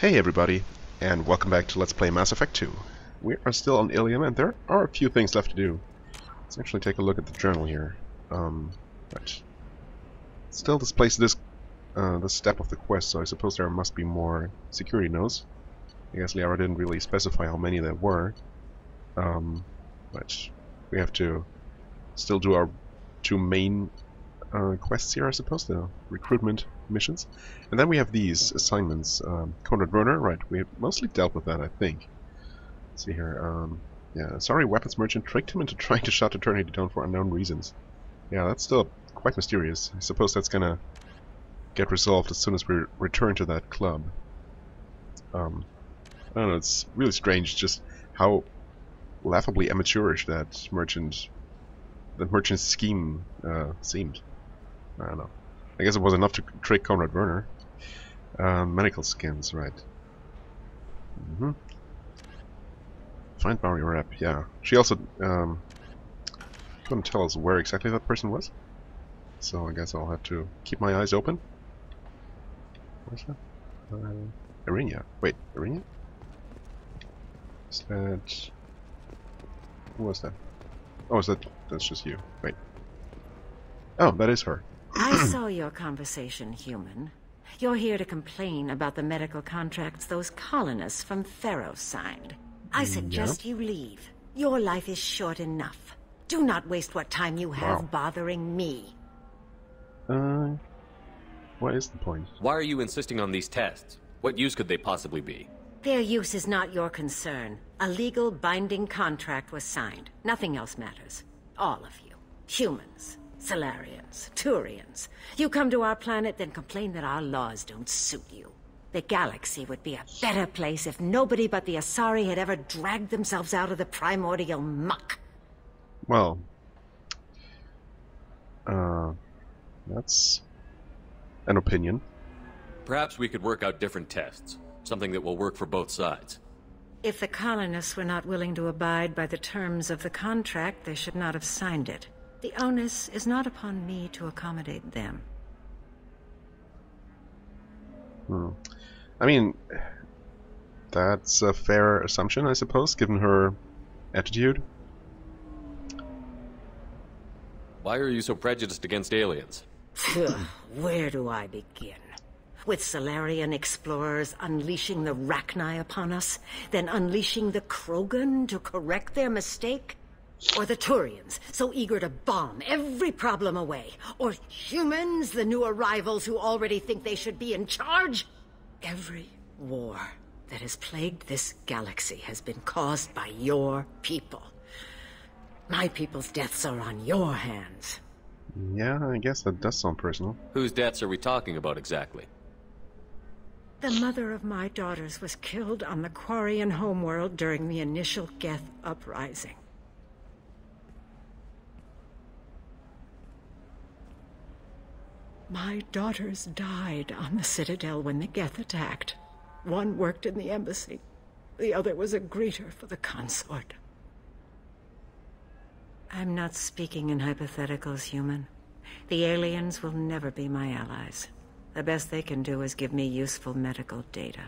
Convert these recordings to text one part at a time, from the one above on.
Hey everybody, and welcome back to Let's Play Mass Effect 2. We are still on Ilium, and there are a few things left to do. Let's actually take a look at the journal here. Right. Still displays this step of the quest, so I suppose there must be more security nodes. I guess Liara didn't really specify how many there were. But we have to still do our two main quests here, I suppose, the recruitment missions. And then we have these assignments. Conrad Werner, right, we have mostly dealt with that, I think. Let's see here. Yeah, sorry, weapons merchant tricked him into trying to shut Eternity down for unknown reasons. Yeah, that's still quite mysterious. I suppose that's gonna get resolved as soon as we return to that club. I don't know, it's really strange just how laughably amateurish that merchant's scheme seemed. I don't know. I guess it was enough to trick Conrad Werner. Medical skins, right. Find Barry Rep, yeah. She also couldn't tell us where exactly that person was. So I guess I'll have to keep my eyes open. What's that? Irenia. Wait, Irenia? Is that... Who was that? Oh, that's just you. Wait. Oh, that is her. I saw your conversation, human. You're here to complain about the medical contracts those colonists from Theros signed. I suggest you leave. Your life is short enough. Do not waste what time you have bothering me. What is the point? Why are you insisting on these tests? What use could they possibly be? Their use is not your concern. A legal binding contract was signed. Nothing else matters. All of you. Humans. Solarians, Turians. You come to our planet, then complain that our laws don't suit you. The galaxy would be a better place if nobody but the Asari had ever dragged themselves out of the primordial muck. Well, that's an opinion. Perhaps we could work out different tests. Something that will work for both sides. If the colonists were not willing to abide by the terms of the contract, they should not have signed it. The onus is not upon me to accommodate them. I mean, that's a fair assumption, I suppose, given her attitude. Why are you so prejudiced against aliens? Where do I begin? With Solarian explorers unleashing the Rachni upon us, then unleashing the Krogan to correct their mistake? Or the Turians, so eager to bomb every problem away? Or humans, the new arrivals who already think they should be in charge? Every war that has plagued this galaxy has been caused by your people. My people's deaths are on your hands. Yeah, I guess that does sound personal. Whose deaths are we talking about exactly? The mother of my daughters was killed on the Quarian homeworld during the initial Geth uprising. My daughters died on the Citadel when the Geth attacked. One worked in the embassy. The other was a greeter for the consort. I'm not speaking in hypotheticals, human. The aliens will never be my allies. The best they can do is give me useful medical data.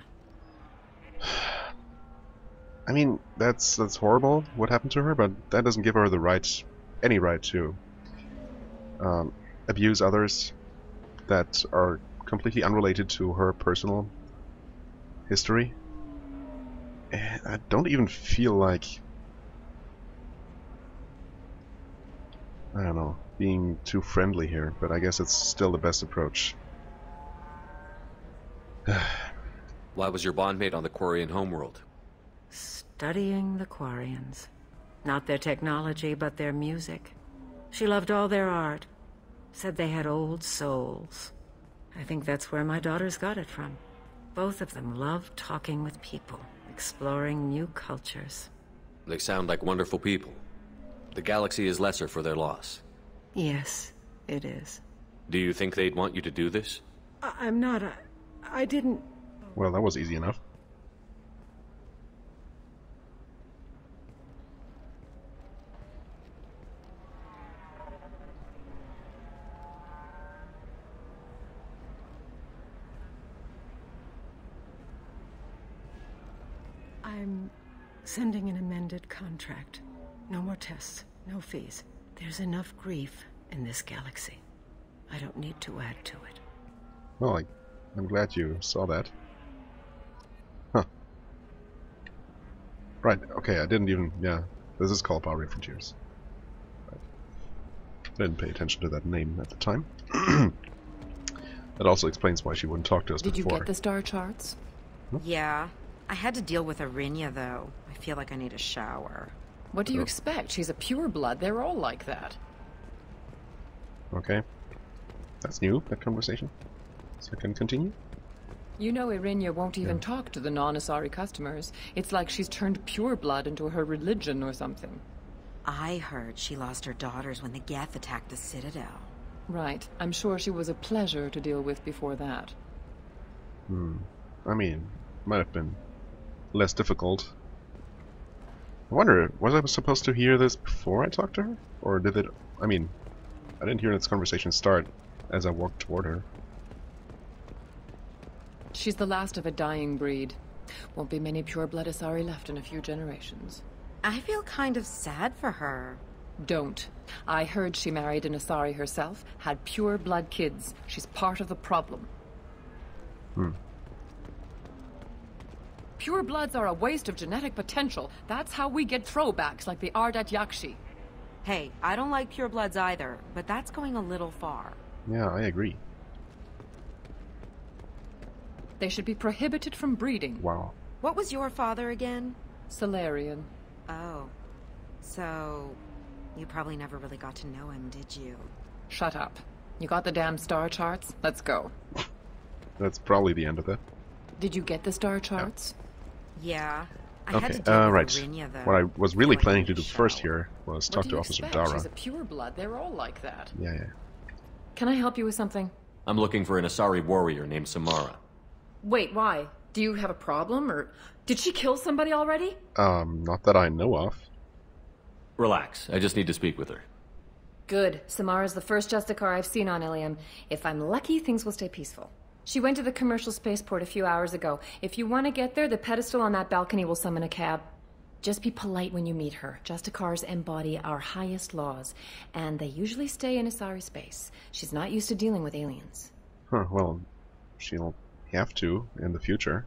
I mean, that's horrible what happened to her, but that doesn't give her the any right to abuse others that are completely unrelated to her personal history. I don't even feel like, I don't know, being too friendly here, but I guess it's still the best approach. Why was your bondmate on the Quarian homeworld? Studying the Quarians. Not their technology, but their music. She loved all their art. Said they had old souls. I think that's where my daughters got it from. Both of them loved talking with people, exploring new cultures. They sound like wonderful people. The galaxy is lesser for their loss. Yes, it is. Do you think they'd want you to do this? I'm not. I didn't... Well, that was easy enough. I'm sending an amended contract. No more tests, no fees. There's enough grief in this galaxy. I don't need to add to it. Well, I'm glad you saw that. Huh. Right, okay, I didn't even... Yeah, this is called Power Frontiers. Right. I didn't pay attention to that name at the time. That also explains why she wouldn't talk to us before. Did you get the star charts? Yeah. I had to deal with Arinya, though. I feel like I need a shower. What do you expect? She's a pureblood. They're all like that. Okay. That's new, that conversation. So I can continue? You know Irinya won't even talk to the non-Asari customers. It's like she's turned pureblood into her religion or something. I heard she lost her daughters when the Geth attacked the Citadel. Right. I'm sure she was a pleasure to deal with before that. I mean, might have been less difficult. I wonder, was I supposed to hear this before I talked to her? Or did it... I mean, I didn't hear this conversation start as I walked toward her. She's the last of a dying breed. Won't be many pureblood Asari left in a few generations. I feel kind of sad for her. Don't. I heard she married an Asari herself, had pure blood kids. She's part of the problem. Pure bloods are a waste of genetic potential. That's how we get throwbacks like the Ardat Yakshi. Hey, I don't like purebloods either, but that's going a little far. Yeah, I agree. They should be prohibited from breeding. Wow. What was your father again? Salarian. Oh. So... you probably never really got to know him, did you? Shut up. You got the damn star charts? Let's go. That's probably the end of that. Did you get the star charts? Yeah. I Okay, had to deal with right. Arinya, though. What I was really I feel like I planning need to a do first shower. here was What talk do to you Officer expect? Dara. She's a pureblood. They're all like that. Yeah. Can I help you with something? I'm looking for an Asari warrior named Samara. Wait, why? Do you have a problem, or did she kill somebody already? Not that I know of. Relax, I just need to speak with her. Good. Samara's the first Justicar I've seen on Ilium. If I'm lucky, things will stay peaceful. She went to the commercial spaceport a few hours ago. If you want to get there, the pedestal on that balcony will summon a cab. Just be polite when you meet her. Justicars embody our highest laws, and they usually stay in Asari space. She's not used to dealing with aliens. Huh, well, she'll have to in the future.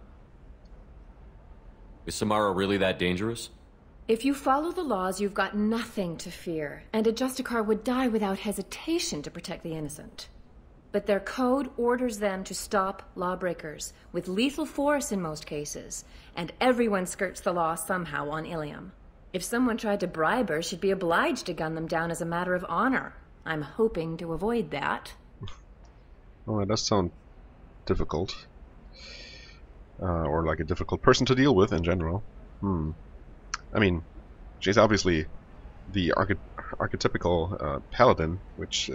Is Samara really that dangerous? If you follow the laws, you've got nothing to fear, and a Justicar would die without hesitation to protect the innocent. But their code orders them to stop lawbreakers, with lethal force in most cases, and everyone skirts the law somehow on Ilium. If someone tried to bribe her, she'd be obliged to gun them down as a matter of honor. I'm hoping to avoid that. Well, that does sound difficult. Or like a difficult person to deal with in general. I mean, she's obviously the archetypical paladin, which,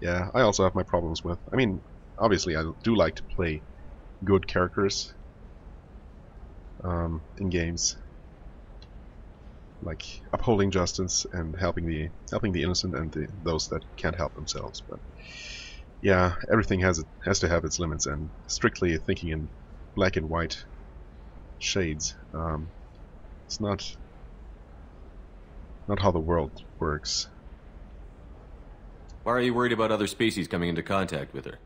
yeah, I also have my problems with. I mean, obviously I do like to play good characters in games, like upholding justice and helping the innocent and those that can't help themselves. But yeah, everything has to have its limits, and strictly thinking in black and white shades, it's not how the world works. Why are you worried about other species coming into contact with her?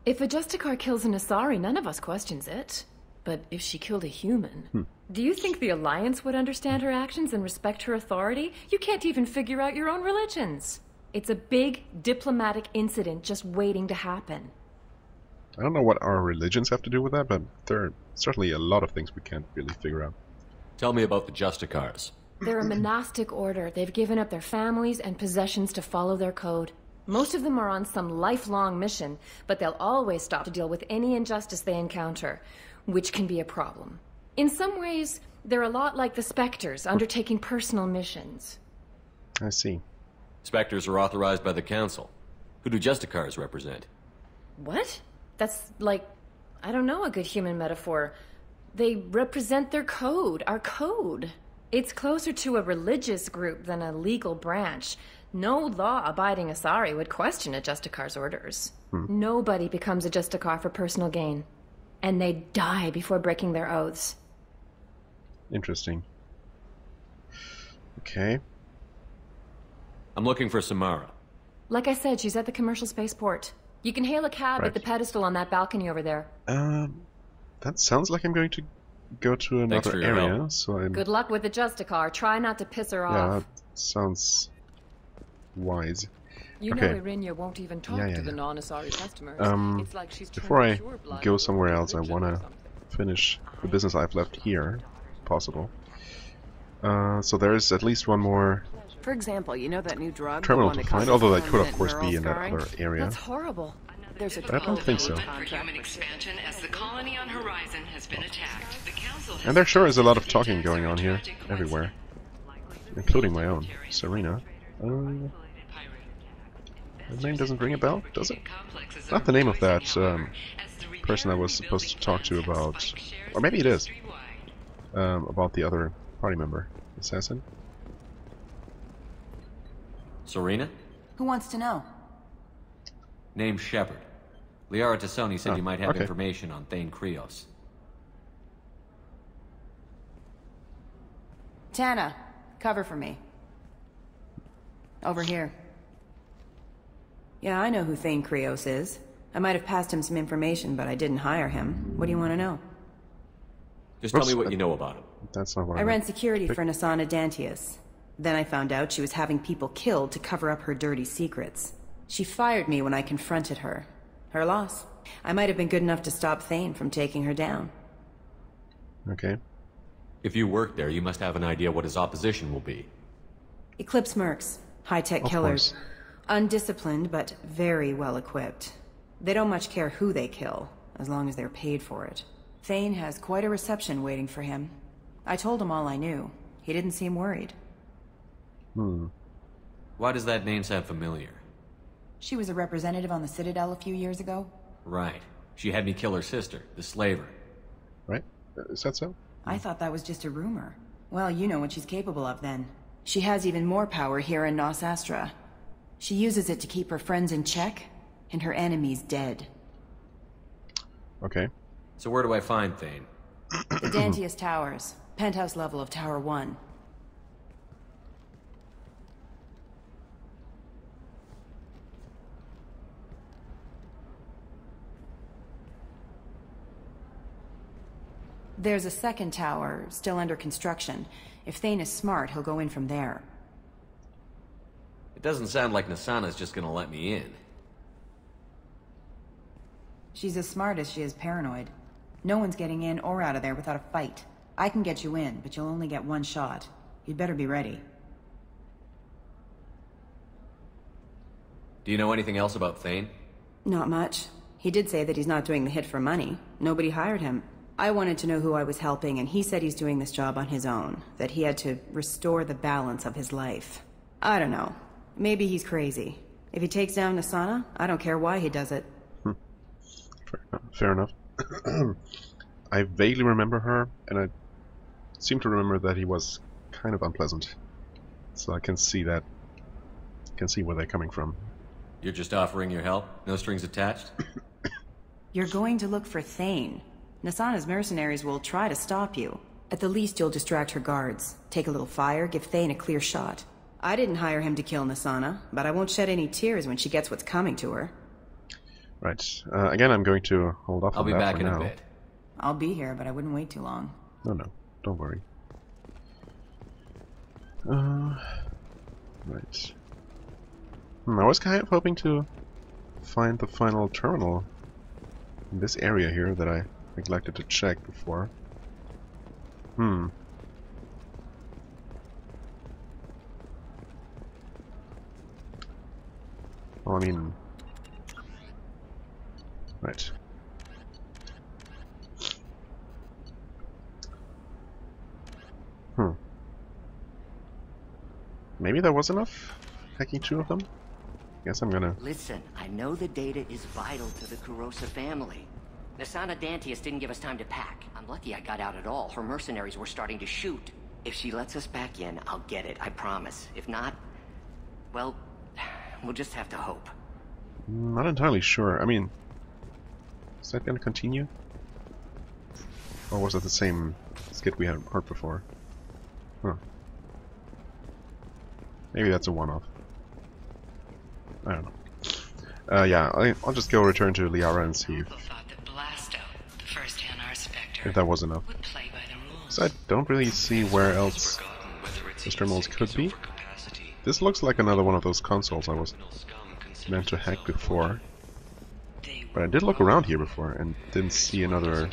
If a Justicar kills an Asari, none of us questions it. But if she killed a human... Do you think the Alliance would understand her actions and respect her authority? You can't even figure out your own religions. It's a big diplomatic incident just waiting to happen. I don't know what our religions have to do with that, but there are certainly a lot of things we can't really figure out. Tell me about the Justicars. They're a monastic order. They've given up their families and possessions to follow their code. Most of them are on some lifelong mission, but they'll always stop to deal with any injustice they encounter, which can be a problem. In some ways, they're a lot like the Spectres, undertaking personal missions. I see. Spectres are authorized by the Council. Who do Justicars represent? What? That's like, I don't know, a good human metaphor. They represent their code, our code. It's closer to a religious group than a legal branch. No law-abiding Asari would question a Justicar's orders. Nobody becomes a Justicar for personal gain. And they die before breaking their oaths. Interesting. Okay. I'm looking for Samara. Like I said, she's at the commercial spaceport. You can hail a cab Right. at the pedestal on that balcony over there. That sounds like I'm going to go to Thanks another for your area, help. so I'm... Good luck with the Justicar. Try not to piss her Yeah, off. that sounds wise. You Okay. know Irinia won't even talk Yeah, to yeah. the non-Asari customers. It's like she's Before I turned pure blood go into somewhere her else, I religion want or to something. finish the business I've left here, if possible. So there is at least one more For example, you know that new drug? the terminal one to that find, causes although that could of permanent course neural be in that scarring? other area. That's horrible. There's a I don't think so. contract For human with- expansion as the colony on Horizon has been attacked. The council has And there sure is a lot of talking agents going are on here, attracting everywhere. Including my own, Serena. The name doesn't ring a bell, does it? Not the name of that person I was supposed to talk to about... Or maybe it is. About the other party member. Assassin? Serena? Who wants to know? Name's Shepard. Liara Tassoni said Oh, you might have okay. information on Thane Krios. Tana, cover for me. Over here. Yeah, I know who Thane Krios is. I might have passed him some information, but I didn't hire him. What do you want to know? Just tell Oops, me what you know about him. That's not what I I ran security for Nasana Dantius. Then I found out she was having people killed to cover up her dirty secrets. She fired me when I confronted her. Her loss. I might have been good enough to stop Thane from taking her down. Okay. If you work there, you must have an idea what his opposition will be. Eclipse mercs. High-tech Of killers. course. Undisciplined, but very well equipped. They don't much care who they kill, as long as they're paid for it. Thane has quite a reception waiting for him. I told him all I knew. He didn't seem worried. Why does that name sound familiar? She was a representative on the Citadel a few years ago. Right. She had me kill her sister, the slaver. Right? Is that so? I thought that was just a rumor. Well, you know what she's capable of then. She has even more power here in Nos Astra. She uses it to keep her friends in check, and her enemies dead. Okay. So where do I find Thane? The Dantius Towers. Penthouse level of Tower 1. There's a second tower, still under construction. If Thane is smart, he'll go in from there. It doesn't sound like Nasana's just gonna let me in. She's as smart as she is paranoid. No one's getting in or out of there without a fight. I can get you in, but you'll only get one shot. You'd better be ready. Do you know anything else about Thane? Not much. He did say that he's not doing the hit for money. Nobody hired him. I wanted to know who I was helping, and he said he's doing this job on his own. That he had to restore the balance of his life. I don't know. Maybe he's crazy. If he takes down Nasana, I don't care why he does it. Fair enough. I vaguely remember her, and I seem to remember that he was kind of unpleasant. So I can see that. Can see where they're coming from. You're just offering your help? No strings attached? You're going to look for Thane. Nasana's mercenaries will try to stop you. At the least, you'll distract her guards. Take a little fire, give Thane a clear shot. I didn't hire him to kill Nasana, but I won't shed any tears when she gets what's coming to her. Right. Again, I'm going to hold off I'll on be that back for in now. a bit. I'll be here, but I wouldn't wait too long. No, don't worry. Right. I was kind of hoping to find the final terminal in this area here that I neglected to check before. Well, I mean... Right. Maybe there was enough? Hacking 2 of them? Guess I'm gonna... Listen, I know the data is vital to the Kurosa family. Nasana Dantius didn't give us time to pack. I'm lucky I got out at all. Her mercenaries were starting to shoot. If she lets us back in, I'll get it, I promise. If not, well, we'll just have to hope. Not entirely sure. I mean... Is that gonna continue? Or was it the same skit we haven't heard before. Huh. Maybe that's a one-off. I don't know. Yeah, I'll just go return to Liara and see if that was enough. So I don't really see where else those terminals could be. This looks like another one of those consoles I was meant to hack before. But I did look around here before and didn't see another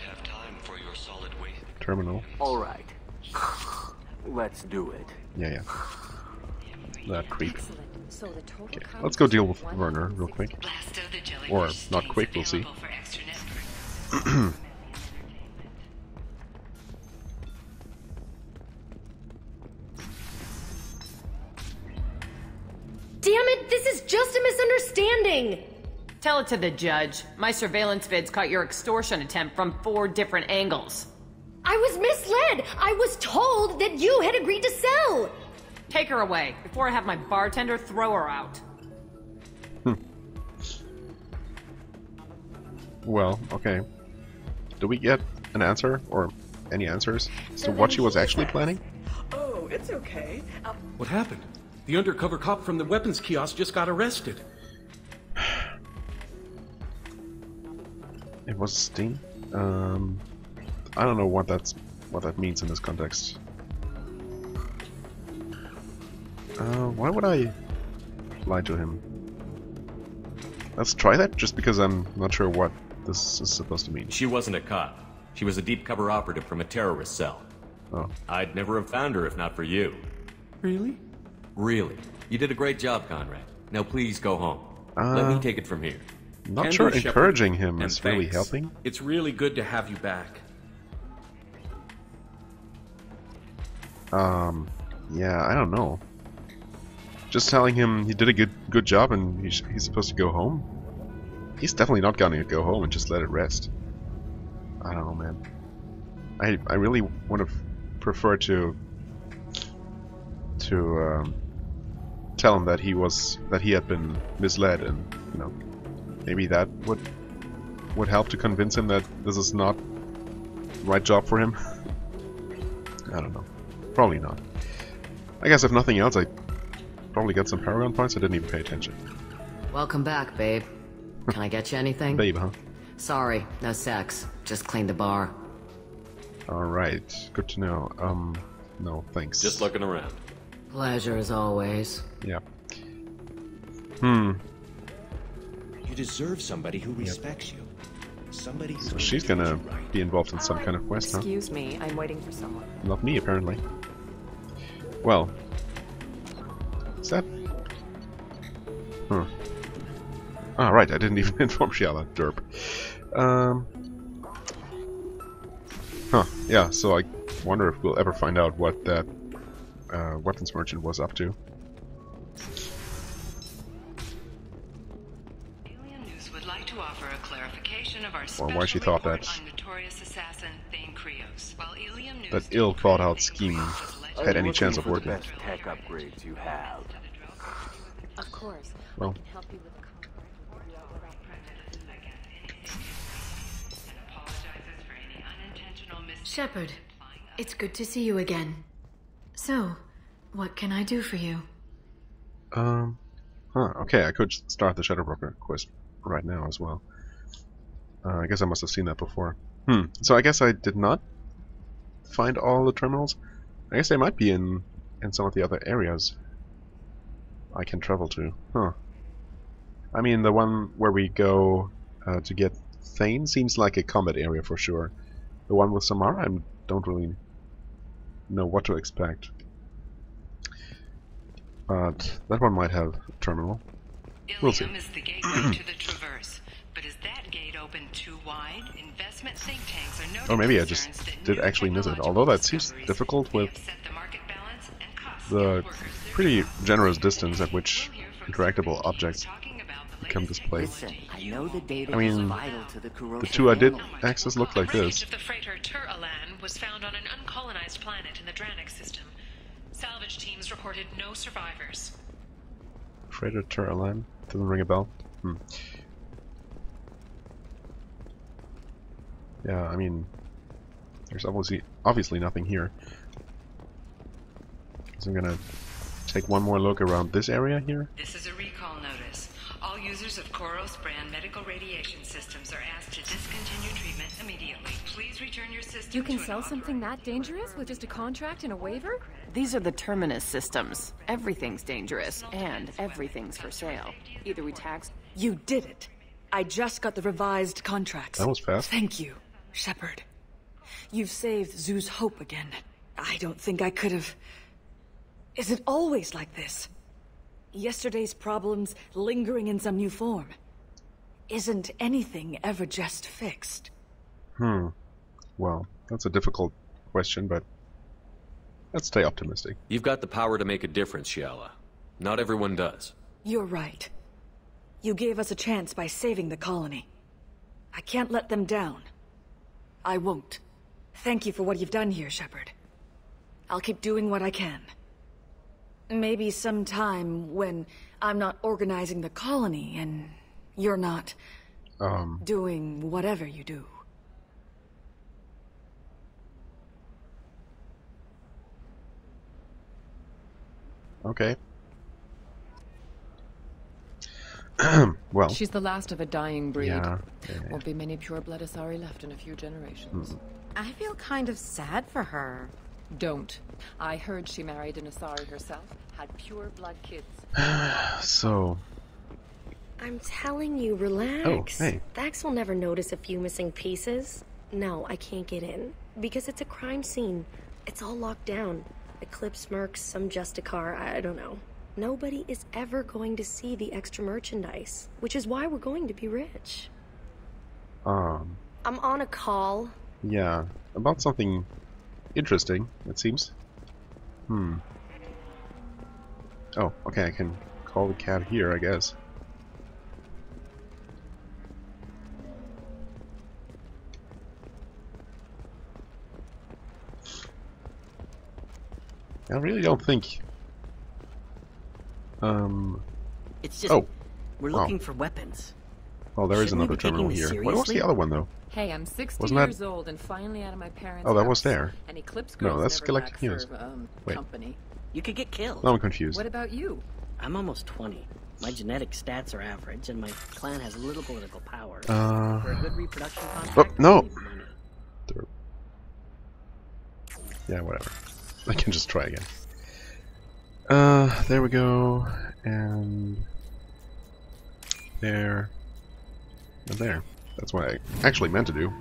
terminal. Alright. Let's do it. Yeah. That creep. Okay, let's go deal with Werner real quick. Or not quick, we'll see. Damn it, this is just a misunderstanding! Tell it to the judge. My surveillance vids caught your extortion attempt from 4 different angles. I was misled! I was told that you had agreed to sell! Take her away, before I have my bartender throw her out. Well, okay. Do we get an answer, or any answers, as to what she was actually planning? Oh, it's okay. What happened? The undercover cop from the weapons kiosk just got arrested. It was Sting? I don't know what that means in this context. Why would I lie to him? Let's try that, just because I'm not sure what this is supposed to mean. She wasn't a cop. She was a deep cover operative from a terrorist cell. Oh. I'd never have found her if not for you. Really? Really. You did a great job, Conrad. Now please go home. Let me take it from here. Not sure encouraging him is really helping. It's really good to have you back. Yeah, I don't know. Just telling him he did a good job and he's supposed to go home? He's definitely not gonna go home and just let it rest. I don't know, man. I really would have preferred to tell him that he had been misled, and you know, maybe that would help to convince him that this is not the right job for him. I don't know. Probably not. I guess if nothing else, I probably got some Paragon points. I didn't even pay attention. Welcome back, babe. Can I get you anything? Babe, huh? Sorry, no sex. Just cleaned the bar. Alright, good to know. No, thanks. Just looking around. Pleasure as always. Yeah. You deserve somebody who respects you. Somebody who So she's gonna be involved in some kind of quest, huh? Excuse me, I'm waiting for someone. Not me, apparently. Well. Is that... Ah, right, I didn't even inform Shiala. Derp. Yeah, so I wonder if we'll ever find out what that weapons merchant was up to. Alien News would like to offer a clarification of our Or why she thought that notorious assassin Thane Krios. While Alien News that ill-thought-out scheme had any chance of working. Best tech upgrades you have. Of course. Well. I can help you with the Shepard, it's good to see you again. So, what can I do for you? Okay, I could start the Shadowbroker quest right now as well. I guess I must have seen that before. So I guess I did not find all the terminals. I guess they might be in some of the other areas I can travel to. I mean, the one where we go to get Thane seems like a combat area for sure. The one with Samara, I don't really know what to expect. But that one might have a terminal. We'll see. Ilium is the gateway to the Traverse, but is that gate open too wide? Investment think tanks are noting Or maybe I just did actually miss it. Although that seems difficult with the pretty generous distance at which interactable objects become displayed. Listen, I know the data I mean, is vital to the the two I did access looked like this. The freighter Tur-Alan was found on an uncolonized planet in the Dranik system. Salvage teams reported no survivors. Freighter Tur-Alan? Doesn't ring a bell? Yeah, I mean, There's obviously nothing here. So I'm gonna take one more look around this area here. This is a recall notice. All users of Koros brand medical radiation systems are asked to discontinue treatment immediately. Please return your system. You can sell something that dangerous with just a contract and a waiver? These are the Terminus systems. Everything's dangerous, and everything's for sale. Either we tax... You did it. I just got the revised contracts. That was fast. Thank you, Shepard. You've saved Zoo's hope again. I don't think I could have... Is it always like this? Yesterday's problems lingering in some new form. Isn't anything ever just fixed? Well, that's a difficult question, but let's stay optimistic. You've got the power to make a difference, Shiala. Not everyone does. You're right. You gave us a chance by saving the colony. I can't let them down. I won't. Thank you for what you've done here, Shepard. I'll keep doing what I can. Maybe sometime when I'm not organizing the colony and you're not doing whatever you do. Okay. Well. She's the last of a dying breed. Yeah. Won't be many pure-blood Asari left in a few generations. I feel kind of sad for her. Don't. I heard she married an Asari herself, had pure-blood kids. So... I'm telling you, relax. Oh, hey. Thax will never notice a few missing pieces. No, I can't get in. Because it's a crime scene. It's all locked down. Eclipse mercs, some Justicar, I don't know. Nobody is ever going to see the extra merchandise, which is why we're going to be rich. I'm on a call. Yeah, about something interesting, it seems. Oh, okay, I can call the cat here, I guess. I really don't think... It's just... we're looking for weapons. Oh, there is another terminal here. What was the other one, though? Hey, I'm 60 Wasn't that... years old and finally out of my parents' Oh, that house. was there. And Eclipse No, girls that's never Galactic lack News. for, Wait. company. You could get killed. No, I'm confused. What about you? I'm almost 20. My genetic stats are average, and my clan has little political power. For a good reproduction contract, oh, no! I need money. Yeah, whatever. I can just try again. There we go. And... there. And there. That's what I actually meant to do.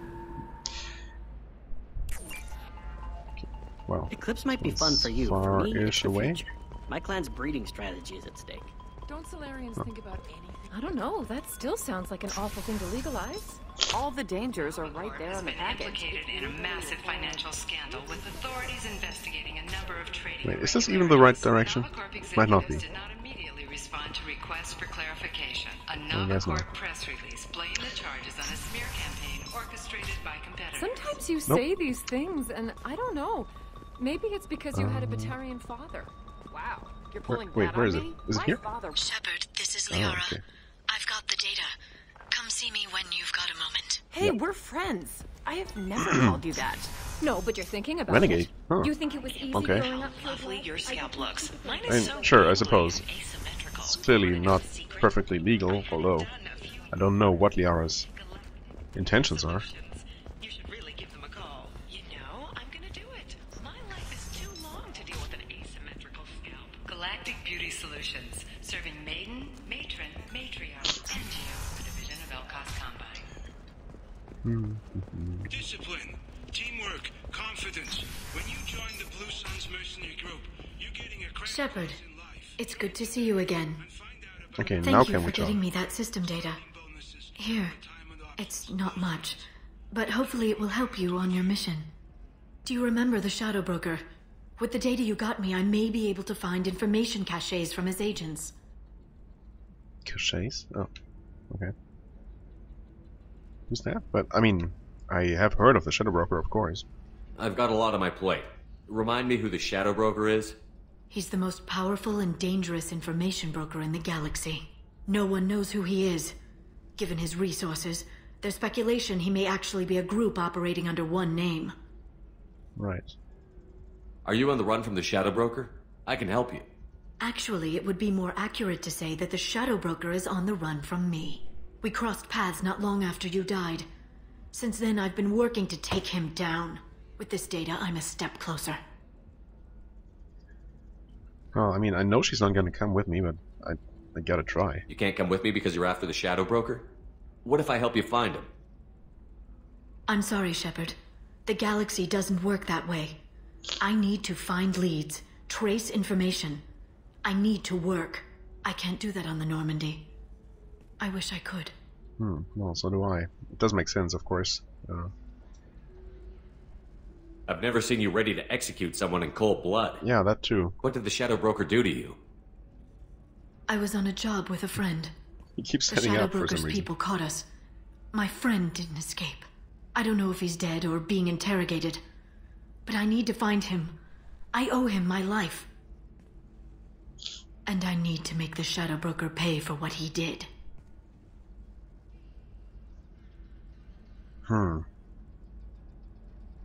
Well, Eclipse might be fun for you. For me, it's the away. future. My clan's breeding strategy is at stake. Don't Solarians think about anything? I don't know. That still sounds like an awful thing to legalize. All the dangers are right there on the package. Implicated in a massive financial scandal with authorities investigating a number of trading. Wait, is this even the right direction? Might not be. Did not immediately respond to requests for clarification. A Novacorp press release blamed the charges on a smear campaign orchestrated by competitors. Sometimes you say these things, and I don't know. Maybe it's because you had a Batarian father. Wow, you're pulling wait, that where on is it? me? Is it here? Shepard, this is Oh, Liara. okay. I've got the data. Come see me when you've got a moment. Hey, we're friends. I have never called you that. No, but you're thinking about Renegade. it. Huh. You think it was easy Okay. growing up Lovely your scalp looks. Mine I is mean, so sure, I suppose. asymmetrical. It's clearly not perfectly legal, although I don't know what Liara's intentions are. You should really give them a call. You know, I'm gonna do it. My life is too long to deal with an asymmetrical scalp. Galactic Beauty Solutions, serving maiden, matron, matriarch, and you, a division of Elcos Combine. Discipline, teamwork, confidence. When you join the Blue Suns mercenary group, you're getting a Shepard, it's good to see you again. Okay, now Thank you can for we talk? getting me that system data. Here, it's not much, but hopefully it will help you on your mission. Do you remember the Shadow Broker? With the data you got me, I may be able to find information caches from his agents. Caches? Oh, okay. Who's that? But, I mean, I have heard of the Shadow Broker, of course. I've got a lot on my plate. Remind me who the Shadow Broker is? He's the most powerful and dangerous information broker in the galaxy. No one knows who he is. Given his resources, there's speculation he may actually be a group operating under one name. Right. Are you on the run from the Shadow Broker? I can help you. Actually, it would be more accurate to say that the Shadow Broker is on the run from me. We crossed paths not long after you died. Since then, I've been working to take him down. With this data, I'm a step closer. Well, I mean, I know she's not going to come with me, but I gotta try. You can't come with me because you're after the Shadow Broker? What if I help you find him? I'm sorry, Shepard. The galaxy doesn't work that way. I need to find leads, trace information. I need to work. I can't do that on the Normandy. I wish I could. Well, so do I. It does make sense, of course. I've never seen you ready to execute someone in cold blood. Yeah, that too. What did the Shadow Broker do to you? I was on a job with a friend. He keeps The setting Shadow up for some Broker's reason. people caught us. My friend didn't escape. I don't know if he's dead or being interrogated. But I need to find him. I owe him my life. And I need to make the Shadow Broker pay for what he did. Well,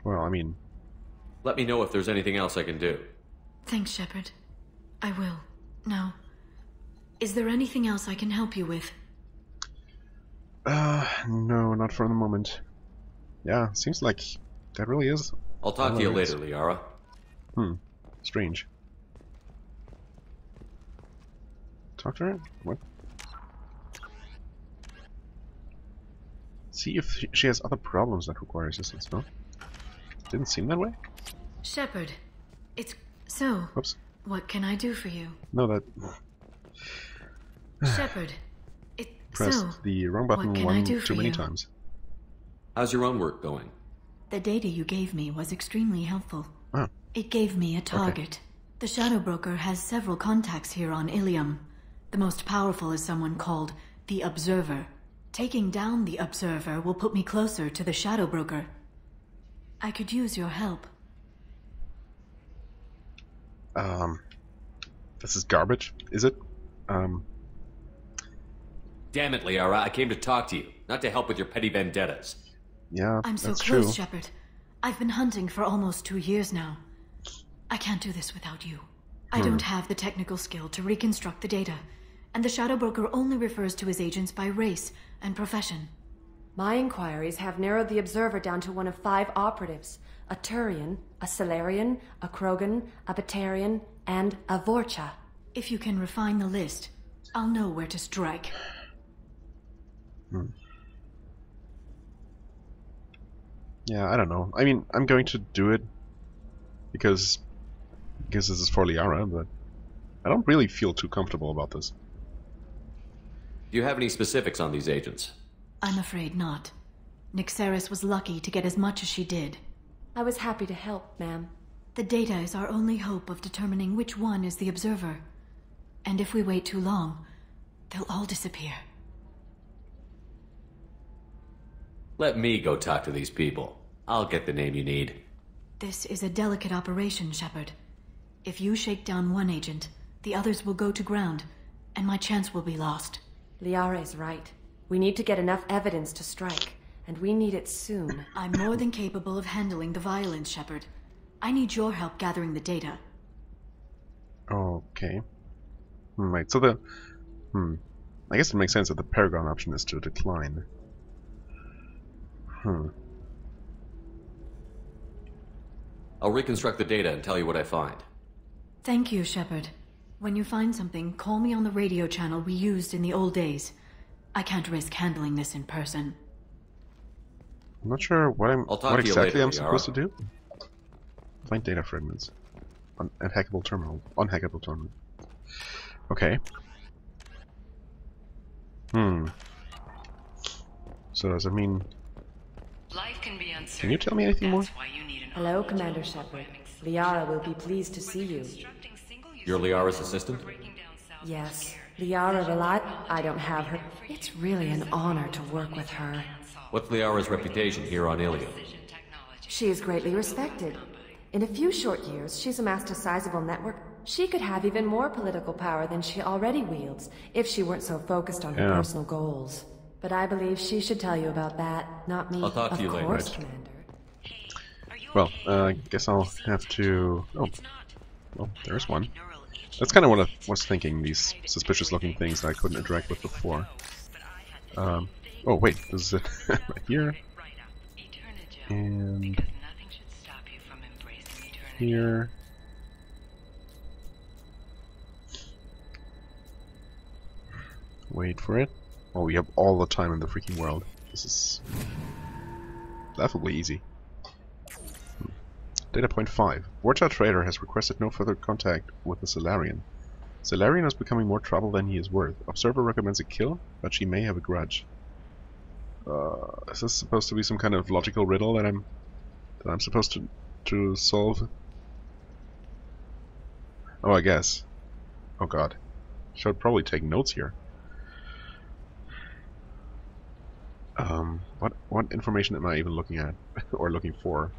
I mean... Let me know if there's anything else I can do. Thanks, Shepard. I will. Now, is there anything else I can help you with? No, not for the moment. Yeah, seems like that really is... I'll talk to you later, Liara. Strange. Talk to her? What? See if she has other problems that require assistance, no? Didn't seem that way? Shepard, it's... So, Whoops. what can I do for you? No, that... Shepard, Pressed the wrong button one too many times. How's your own work going? The data you gave me was extremely helpful. Oh. It gave me a target. Okay. The Shadow Broker has several contacts here on Ilium. The most powerful is someone called the Observer. Taking down the Observer will put me closer to the Shadow Broker. I could use your help. This is garbage, is it? Damn it, Liara, I came to talk to you, not to help with your petty vendettas. Yeah, I'm so that's close, true. Shepard. I've been hunting for almost 2 years now. I can't do this without you. I don't have the technical skill to reconstruct the data, and the Shadow Broker only refers to his agents by race and profession. My inquiries have narrowed the Observer down to one of 5 operatives. A Turian, a Salarian, a Krogan, a Batarian, and a Vorcha. If you can refine the list, I'll know where to strike. Yeah, I don't know. I mean, I'm going to do it because this is for Liara, but I don't really feel too comfortable about this. Do you have any specifics on these agents? I'm afraid not. Nyxeris was lucky to get as much as she did. I was happy to help, ma'am. The data is our only hope of determining which one is the Observer. And if we wait too long, they'll all disappear. Let me go talk to these people. I'll get the name you need. This is a delicate operation, Shepard. If you shake down one agent, the others will go to ground, and my chance will be lost. Liara is right. We need to get enough evidence to strike, and we need it soon. I'm more than capable of handling the violence, Shepard. I need your help gathering the data. Okay. Right, so the... I guess it makes sense that the Paragon option is to decline. I'll reconstruct the data and tell you what I find. Thank you, Shepard. When you find something, call me on the radio channel we used in the old days. I can't risk handling this in person. I'm not sure what exactly I'm supposed to do. Find data fragments. Unhackable terminal. Unhackable terminal. Okay. So does it mean... Life can be uncertain. Can you tell me anything more? Hello, Commander Shepard. Liara will be pleased to see you. You're Liara's assistant? Yes. Liara alive? I don't have her. It's really an honor to work with her. What's Liara's reputation here on Ilium? She is greatly respected. In a few short years, she's amassed a sizable network. She could have even more political power than she already wields if she weren't so focused on her personal goals. But I believe she should tell you about that, not me. I'll talk to you later. Of course, Commander. Well, I guess I'll have to... Oh, well, there's one. That's kind of what I was thinking, these suspicious-looking things that I couldn't interact with before. Oh, wait, this is it. Right here. And... here. Wait for it. Oh, we have all the time in the freaking world. This is... laughably easy. Data point 5. Vorta Trader has requested no further contact with the Solarian. Solarian is becoming more trouble than he is worth. Observer recommends a kill, but she may have a grudge. Is this supposed to be some kind of logical riddle that I'm supposed to solve? Oh, I guess. Oh god. Should probably take notes here. What information am I even looking at or looking for?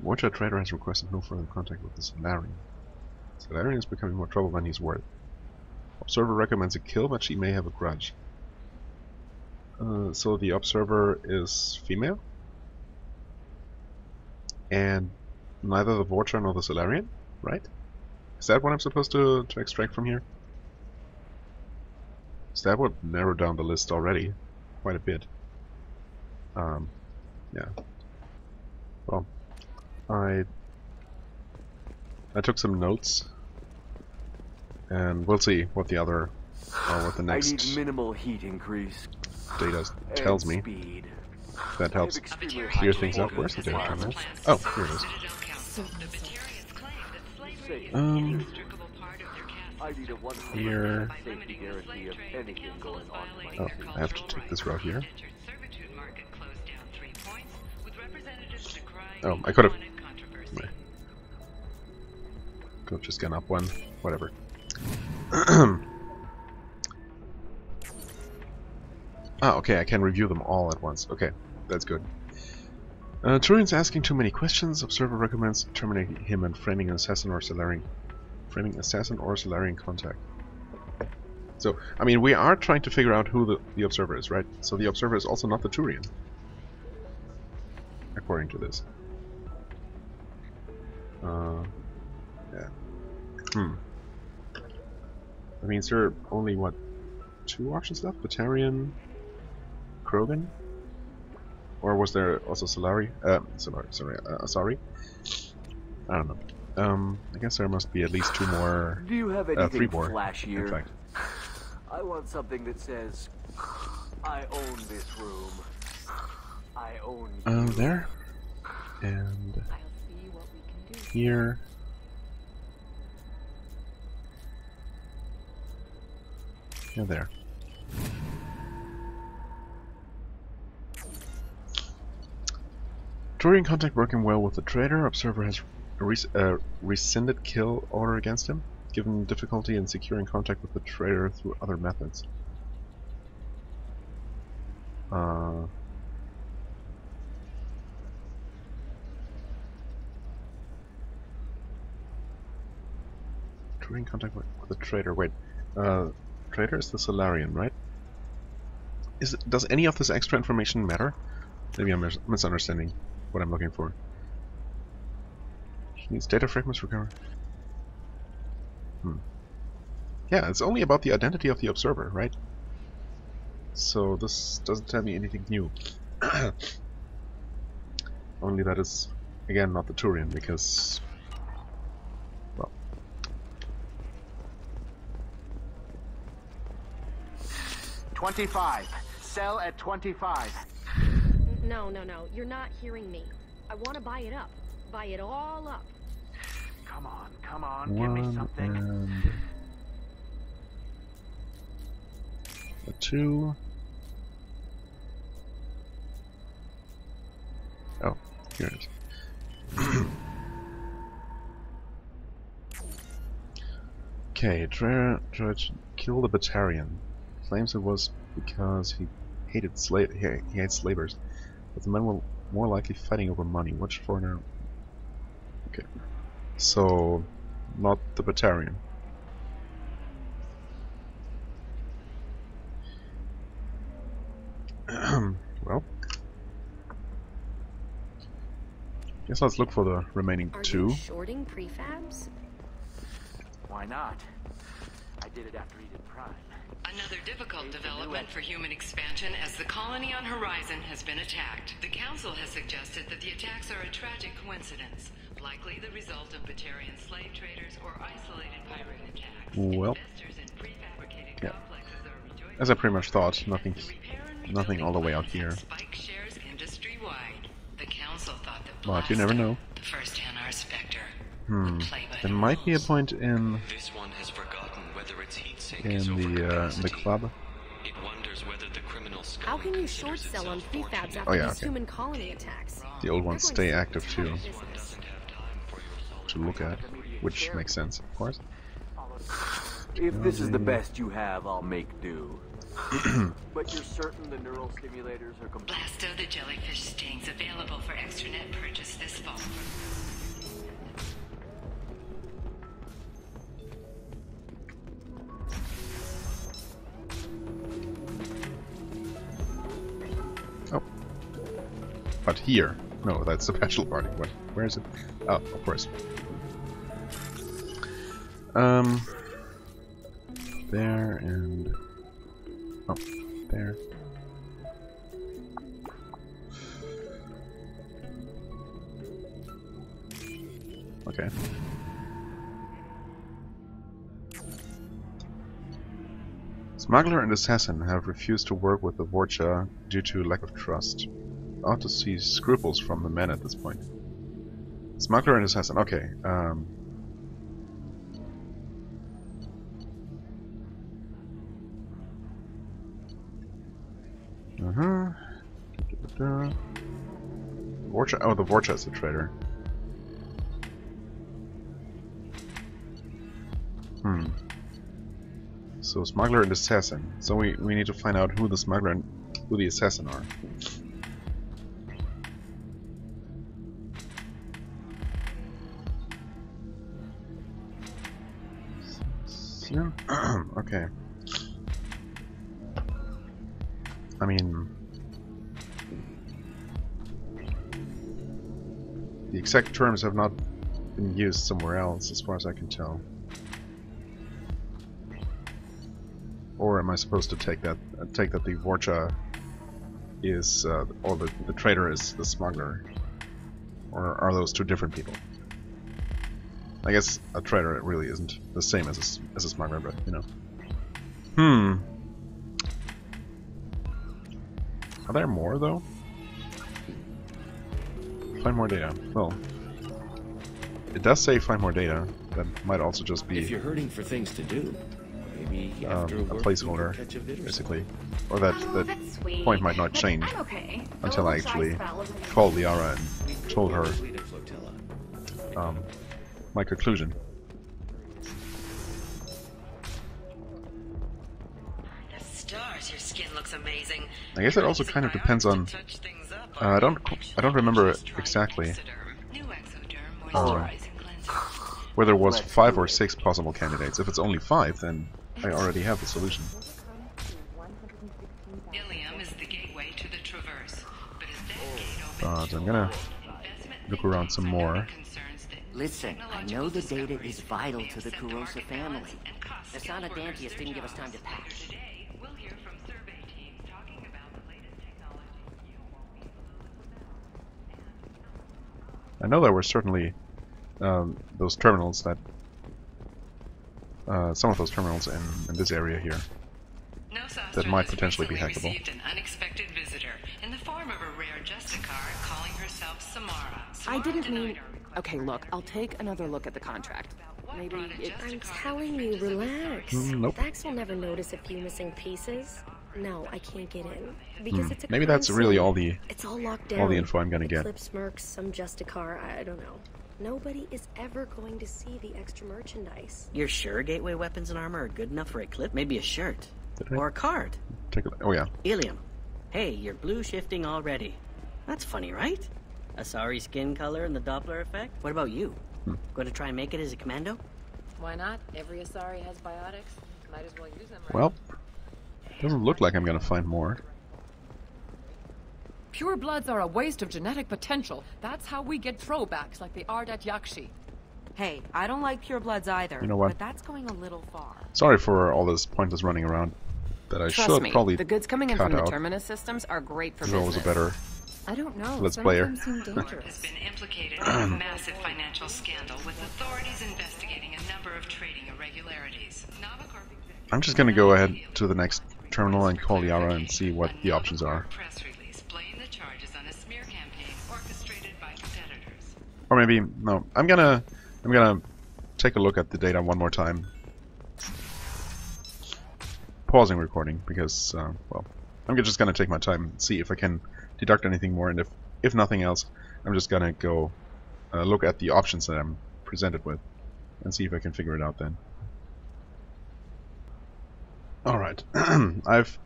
Vorta Trader has requested no further contact with the Solarian. Solarian is becoming more trouble than he's worth. Observer recommends a kill, but she may have a grudge. So the Observer is female? And neither the Vorta nor the Solarian, right? Is that what I'm supposed to extract from here? So that would narrow down the list already quite a bit. Yeah. Well, I took some notes, and we'll see what the other, what the next I need minimal heat increase. Data tells me. Speed. That helps clear things up. Where's the data terminal? Oh, here it is. Here. Oh, I have to take this route here. Oh, I could have just gone up one. Whatever. Ah, okay, I can review them all at once. Okay, that's good. Turian's asking too many questions. Observer recommends terminating him and framing an assassin or Solarian. Framing assassin or Solarian contact. So, I mean, we are trying to figure out who the Observer is, right? So the Observer is also not the Turian, according to this. Yeah. That means there are only, what, 2 options left? Batarian, Krogan? Or was there also Solari? Sorry. I don't know. I guess there must be at least 2 more. Do you have anything 3 more, flashier? in fact. I want something that says, I own this room. I own you. There. And here. Yeah, there. Turian contact working well with the trader. Observer has rescinded kill order against him, given difficulty in securing contact with the trader through other methods. Turian contact with the trader. Wait, trader is the Solarian, right? Does any of this extra information matter? Maybe I'm misunderstanding what I'm looking for. She needs data fragments recovered. Yeah, it's only about the identity of the Observer, right? So this doesn't tell me anything new. Only that is, again, not the Turian, because... well... 25. Sell at 25. No. You're not hearing me. I want to buy it up. Buy it all up. Come on. Give me something. And a 2. Oh, here it is. Okay, tried to kill the Batarian. Claims it was because he hated he hates slavers, but the men were more likely fighting over money. Watch for now. Okay, so not the Batarian. Well, Guess let's look for the remaining Are two. you shorting prefabs? Why not? I did it after Eden Prime. Another difficult development for human expansion as the colony on Horizon has been attacked. The Council has suggested that the attacks are a tragic coincidence, likely the result of Batarian slave traders or isolated pirate attacks. Well, yeah. As I pretty much thought, nothing all the way out here. Spike shares industry-wide. The Council thought that But you never know. the first NR Spectre, There might be a point in This one has forgotten whether its heat sink in is the club. It wonders whether the criminal How can you short sell on prefabs after Oh, yeah, these okay. human colony attacks? The old ones stay active too, to look at, which makes sense, of course. If this is the best you have, I'll make do. But you're certain the neural stimulators are complete? Blasto the jellyfish stings available for extranet purchase this fall. Oh. But here. No, that's the bachelor party. What? Where is it? Oh, of course. There and... Oh, there. Okay. Smuggler and assassin have refused to work with the Vorcha due to lack of trust. I ought to see scruples from the men at this point. Smuggler and assassin. Okay. Vorcha. Oh, the Vorcha is the traitor. So smuggler and assassin. So we need to find out who the smuggler and who the assassin are. Okay. I mean, the exact terms have not been used somewhere else, as far as I can tell. Or am I supposed to take that the Vorcha is, or the traitor is the smuggler? Or are those two different people? I guess a traitor really isn't the same as a smuggler, but you know. Are there more though? Find more data. Well, it does say find more data. That might also just be. If you're hurting for things to do, maybe after a work placeholder, you can catch a vid or basically, or that point might not change Okay. until I actually called Liara and told her my conclusion. The stars, your skin looks amazing. I guess it also kind of depends on. I don't remember exactly whether there was 5 or 6 possible candidates. If it's only 5, then I already have the solution. Ilium is the gateway to the Traverse, but as that gate But I'm gonna look around some more. Listen, I know the data is vital to the Kurosa family. The Sanadantius didn't give us time to pack. I know there were certainly those terminals that some of those terminals in this area here that might potentially be hackable. Received an unexpected visitor in the form of a rare Justicar calling herself Samara. I didn't mean... Okay, look, I'll take another look at the contract. Maybe it... I'm telling you, relax. Nope. Vax will never notice a few missing pieces. No, I can't get in. Because it's a Maybe crime that's really scene. all the It's all locked down. all the info I'm gonna get. Eclipse Mercs, some Justicar, I don't know. Nobody is ever going to see the extra merchandise. You're sure gateway weapons and armor are good enough for Eclipse? Maybe a shirt. Or a card. Take a, oh yeah. Ilium. Hey, you're blue shifting already. That's funny, right? Asari skin color and the Doppler effect? What about you? Going to try and make it as a commando? Why not? Every Asari has biotics. Might as well use them, right? Well, doesn't look like I'm gonna find more. Pure bloods are a waste of genetic potential. That's how we get throwbacks like the Ardat Yakshi. Hey, I don't like purebloods either. You know what? But that's going a little far. Sorry for all this pointless running around. That I Trust should me, probably the goods coming in cut from the out. Terminus systems are great for There's always a business. better I don't know. Let's Some player. of them seem dangerous. Has been implicated in a massive financial scandal, with authorities investigating a number of trading irregularities. I'm just gonna go ahead to the next terminal and call Yara and see what the options are. Press release blaming the charges on a smear campaign orchestrated by competitors. Or maybe no. I'm gonna take a look at the data one more time. Pausing recording because well, I'm just gonna take my time and see if I can deduct anything more, and if nothing else, I'm just gonna go look at the options that I'm presented with and see if I can figure it out then. Alright, I've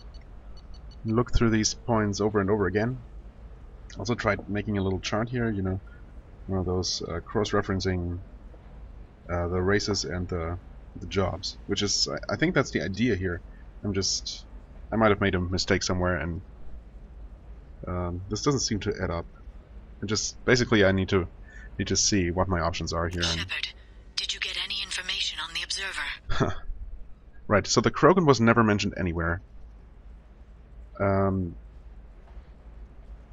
looked through these points over and over again. Also tried making a little chart here, you know, one of those cross-referencing the races and the jobs, which is, I think that's the idea here. I might have made a mistake somewhere, and this doesn't seem to add up. And just basically, I need to see what my options are here. Shepard, did you get any information on the observer? Right. So the Krogan was never mentioned anywhere. To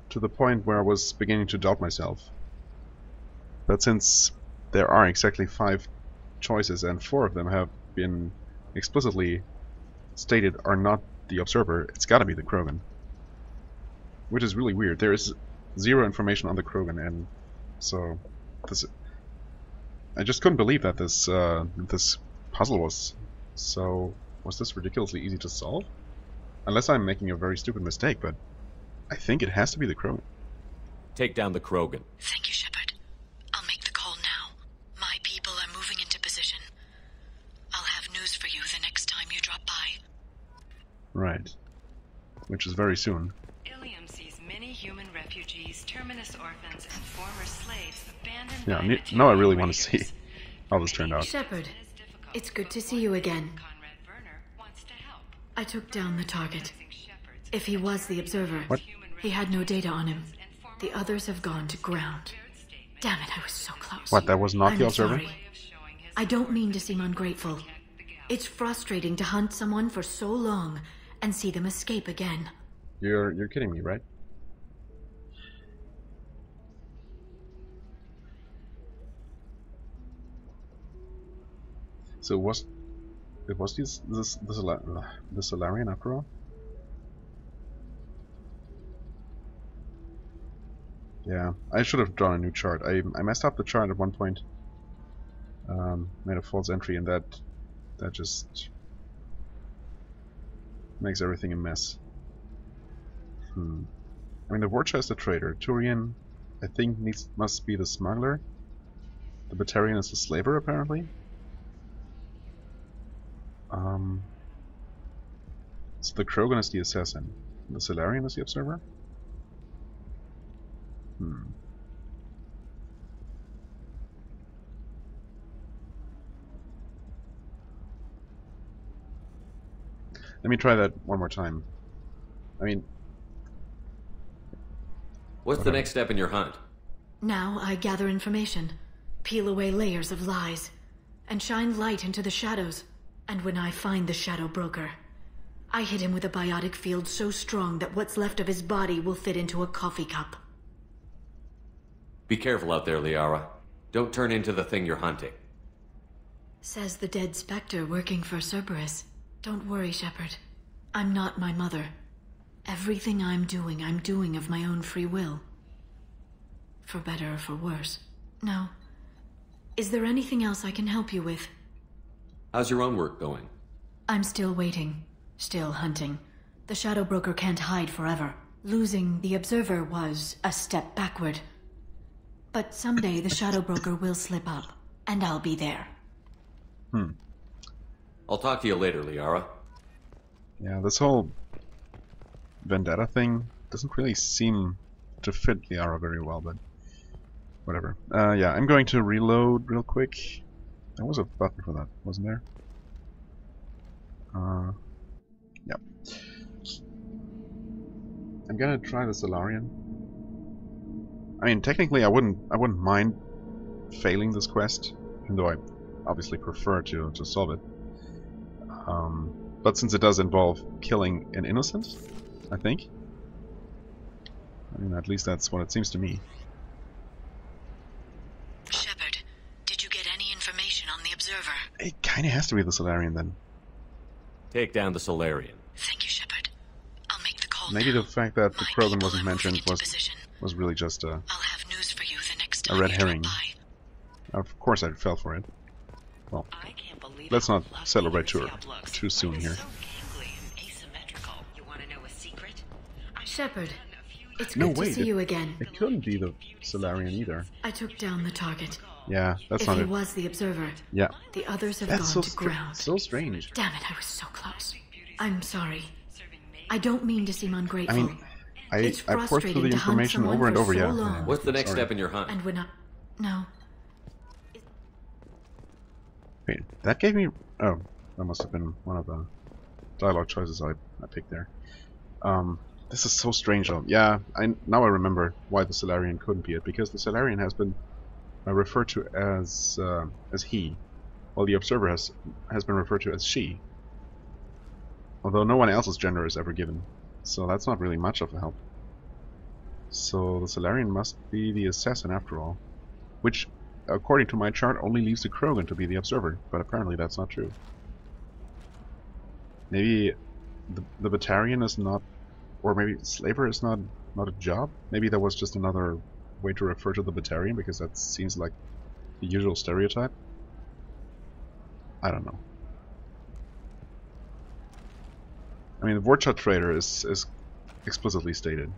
the point where I was beginning to doubt myself. But since there are exactly 5 choices and 4 of them have been explicitly stated are not the observer, it's gotta be the Krogan. Which is really weird. There is 0 information on the Krogan, and so this, I just couldn't believe that this this puzzle was this ridiculously easy to solve? Unless I'm making a very stupid mistake, but I think it has to be the Krogan. Take down the Krogan. Thank you, Shepard. I'll make the call now. My people are moving into position. I'll have news for you the next time you drop by. Right. Which is very soon. Ilium sees many human refugees, terminus orphans, and former slaves abandoned Yeah, by now I really want to see how this turned out. Shepard, it's good to see you again. I took down the target. If he was the observer, What? he had no data on him. The others have gone to ground. Damn it, I was so close. What, that was not the observer? Sorry. I don't mean to seem ungrateful. It's frustrating to hunt someone for so long and see them escape again. You're kidding me, right? So it was the Solarian after all? Yeah, I should have drawn a new chart. I messed up the chart at one point. Made a false entry, and that just makes everything a mess. I mean, the Watcher is the trader. Turian, I think, must be the smuggler. The Batarian is the slaver, apparently. So the Krogan is the assassin. The Solarian is the observer? Let me try that one more time. I mean... What's the next step in your hunt? Now I gather information, peel away layers of lies, and shine light into the shadows. And when I find the Shadow Broker, I hit him with a biotic field so strong that what's left of his body will fit into a coffee cup. Be careful out there, Liara. Don't turn into the thing you're hunting. Says the dead Spectre working for Cerberus. Don't worry, Shepard. I'm not my mother. Everything I'm doing of my own free will. For better or for worse. Now, is there anything else I can help you with? How's your own work going? I'm still waiting. Still hunting. The Shadow Broker can't hide forever. Losing the Observer was a step backward. But someday the Shadow Broker will slip up, and I'll be there. I'll talk to you later, Liara. Yeah, this whole vendetta thing doesn't really seem to fit Liara very well, but whatever. Yeah, I'm going to reload real quick. There was a button for that, wasn't there? Yeah. I'm gonna try the Solarian. I mean, technically, I wouldn't mind failing this quest, even though I obviously prefer to solve it. But since it does involve killing an innocent, I think. I mean, at least that's what it seems to me. Shepard, did you get any information on the Observer? It kind of has to be the Solarian then. Take down the Solarian. Thank you, Shepard. I'll make the call. Maybe the fact that the Krogan wasn't mentioned was really just a red herring. Of course I fell for it. Well, let's not celebrate too soon here. Shepard, it's No, good wait, to see you again. It couldn't be the Solarian either. I took down the target. Yeah, that's if not he it. was the Observer, Yeah. the others have That's gone so to ground. so strange. Damn it, I was so close. I'm sorry. I don't mean to seem ungrateful. I mean, It's I poured through the frustrating to hunt information someone over and for over, so yeah. long. Yeah. What's the next Sorry. step in your hunt? And we're not... No. Wait, that gave me... Oh, that must have been one of the dialogue choices I picked there. This is so strange though. Yeah, now I remember why the Solarian couldn't be it, because the Solarian has been referred to as he, while the Observer has been referred to as she. Although no one else's gender is ever given, so that's not really much of a help. So the Solarian must be the assassin after all, which, according to my chart, only leaves the Krogan to be the Observer, but apparently that's not true. Maybe the Batarian is not, or maybe Slaver is not a job? Maybe there was just another way to refer to the Batarian, because that seems like the usual stereotype. I don't know. I mean, the Vorcha Trader is explicitly stated.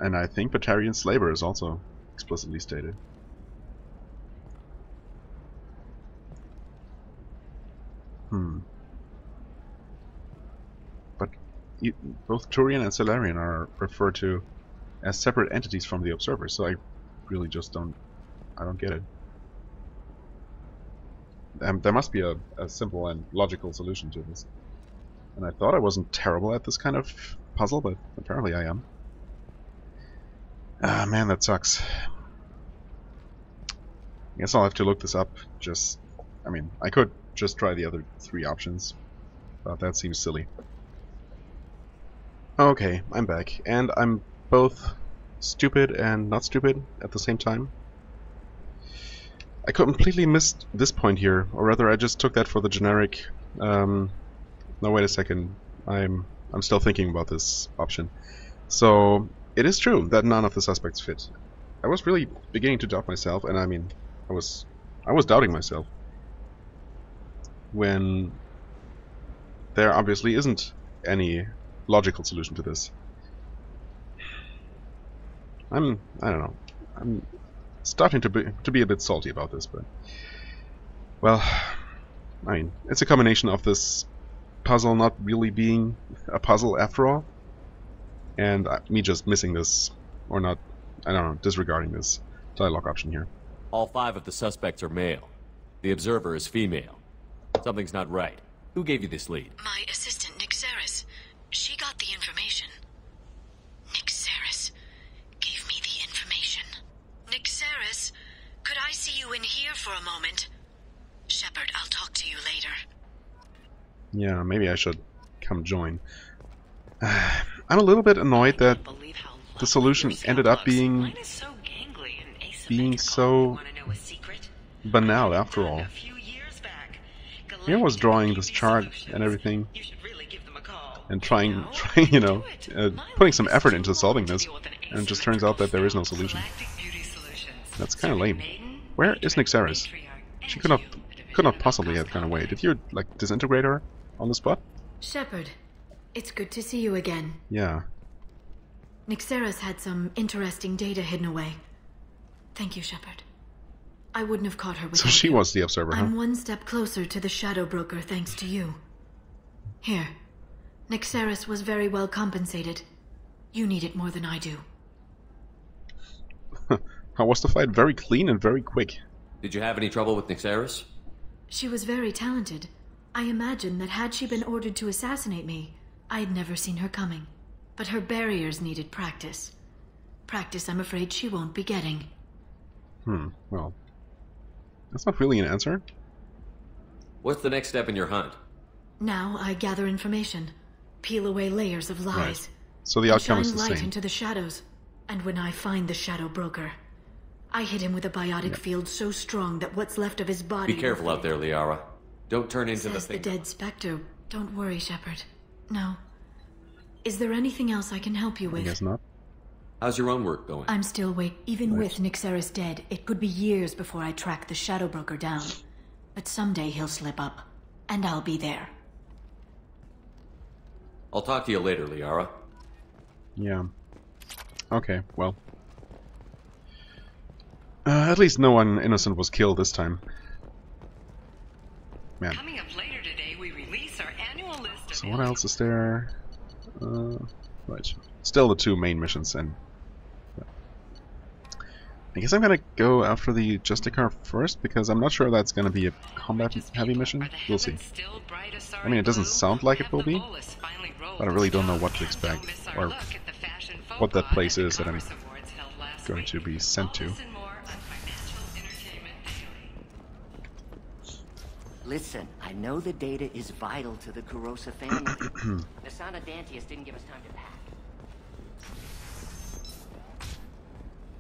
And I think Batarian Slaver is also explicitly stated. But both Turian and Solarian are referred to as separate entities from the Observer, so I really just don't get it. There must be a simple and logical solution to this. And I thought I wasn't terrible at this kind of puzzle, but apparently I am. Ah, man, that sucks. I guess I'll have to look this up. I mean, I could just try the other 3 options, but that seems silly. Okay, I'm back, and I'm both stupid and not stupid at the same time. I completely missed this point here, or rather I just took that for the generic... No, wait a second. I'm still thinking about this option. So, it is true that none of the suspects fit. I was really beginning to doubt myself, and I mean, I was doubting myself when there obviously isn't any logical solution to this. I don't know. I'm starting to be a bit salty about this, but well, I mean, it's a combination of this puzzle not really being a puzzle after all, and me just missing this, or not, I don't know, disregarding this dialogue option here. All 5 of the suspects are male. The Observer is female. Something's not right. Who gave you this lead? My assistant, Nyxeris. She got the information. Nyxeris gave me the information. Nyxeris, could I see you in here for a moment? Shepard, I'll talk to you later. Yeah, maybe I should come join. I'm a little bit annoyed that the solution ended up being so banal after all. Here I was drawing this chart and everything, and trying, you know, putting some effort into solving this, and it just turns out that there is no solution. That's kind of lame. Where is Nyxeris? She could not possibly have gone away. Did you, like, disintegrate her on the spot? Shepard, it's good to see you again. Yeah. Nyxeris had some interesting data hidden away. Thank you, Shepard. I wouldn't have caught her without So she you. was the Observer, huh? I'm one step closer to the Shadow Broker thanks to you. Here. Nyxeris was very well compensated. You need it more than I do. How was the fight? Very clean and very quick. Did you have any trouble with Nyxeris? She was very talented. I imagine that had she been ordered to assassinate me, I had never seen her coming. But her barriers needed practice. Practice, I'm afraid she won't be getting. Well, that's not really an answer. What's the next step in your hunt? Now I gather information, peel away layers of lies, Right. So the and outcome is shine the light same. into the shadows. And when I find the Shadow Broker, I hit him with a biotic field so strong that what's left of his body... Be careful out there, Liara. Don't turn into Says the the thing. dead Spectre. Don't worry, Shepard. No. Is there anything else I can help you I with? guess not. How's your own work going? I'm still waiting. Even Nice. with Nixeris dead, it could be years before I track the Shadow Broker down. But someday he'll slip up, and I'll be there. I'll talk to you later, Liara. Yeah. Okay, well. At least no one innocent was killed this time. Man. Coming up later today, we release our annual list of So what else is there? Right. Still the two main missions, and I guess I'm gonna go after the Justicar first, because I'm not sure that's gonna be a combat-heavy mission. We'll see. I mean, it doesn't sound like it will be, but I really don't know what to expect, or what that place is that I'm going to be sent to. Listen, I know the data is vital to the Kurosa family. The Sana Dantius didn't give us time to pack.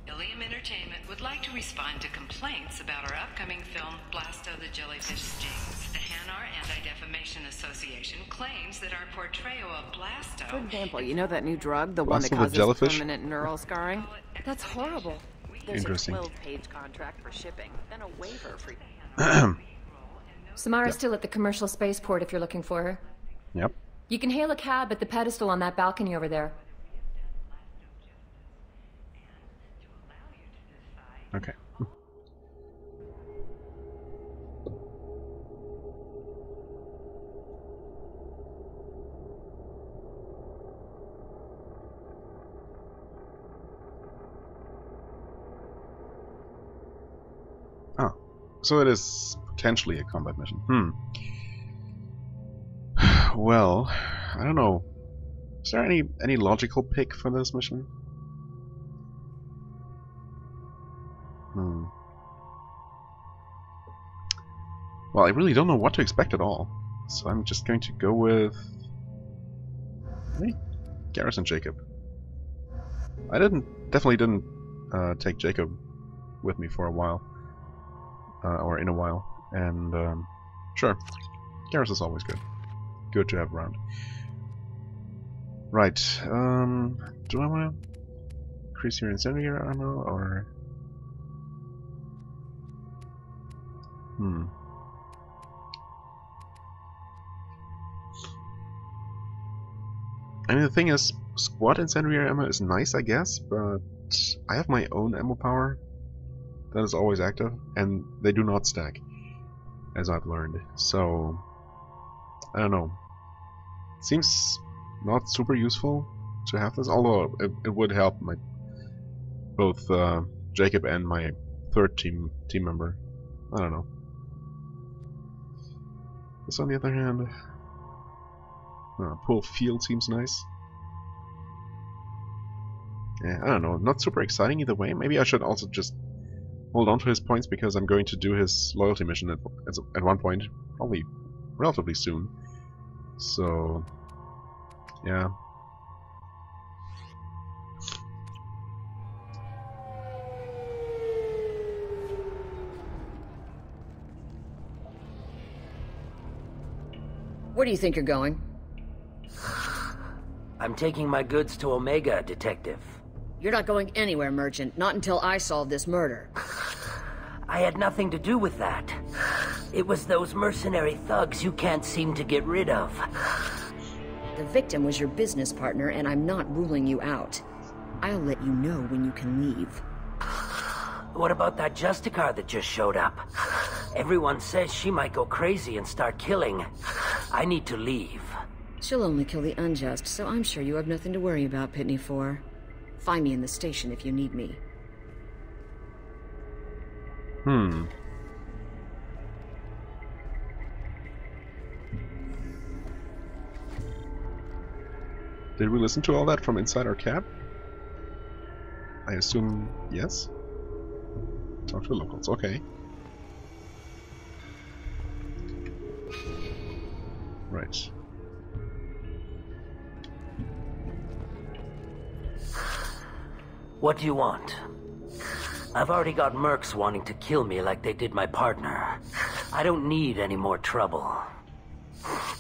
Ilium Entertainment would like to respond to complaints about our upcoming film, Blasto the Jellyfish Stings. The Hanar Anti-Defamation Association claims that our portrayal of Blasto... For example, you know that new drug, the one that Blasto the causes jellyfish? permanent neural scarring? That's horrible. There's Interesting. a 12-page contract for shipping, then a waiver for... Samara's still at the commercial spaceport if you're looking for her. Yep. You can hail a cab at the pedestal on that balcony over there. Okay. Oh, so it is potentially a combat mission. Well, I don't know. Is there any logical pick for this mission? Well, I really don't know what to expect at all, so I'm just going to go with Garrison Jacob. I definitely didn't take Jacob with me for a while, or in a while, and sure, Garrus is always good to have around. Right, do I want to increase your incendiary ammo, or I mean, the thing is, squad incendiary ammo is nice, I guess, but I have my own ammo power that is always active, and they do not stack, as I've learned. So, I don't know. Seems not super useful to have this, although it would help my both Jacob and my third team member. I don't know. This, on the other hand, pool field seems nice. Yeah, I don't know, not super exciting either way. Maybe I should also just hold on to his points, because I'm going to do his loyalty mission at one point, probably relatively soon. So, yeah. Where do you think you're going? I'm taking my goods to Omega, Detective. You're not going anywhere, Merchant. Not until I solve this murder. I had nothing to do with that. It was those mercenary thugs you can't seem to get rid of. The victim was your business partner, and I'm not ruling you out. I'll let you know when you can leave. What about that Justicar that just showed up? Everyone says she might go crazy and start killing. I need to leave. She'll only kill the unjust, so I'm sure you have nothing to worry about, Pitney 4. Find me in the station if you need me. Did we listen to all that from inside our cab? I I assume yes? Talk to the locals, okay. Right. What do you want? I've already got mercs wanting to kill me like they did my partner. I don't need any more trouble.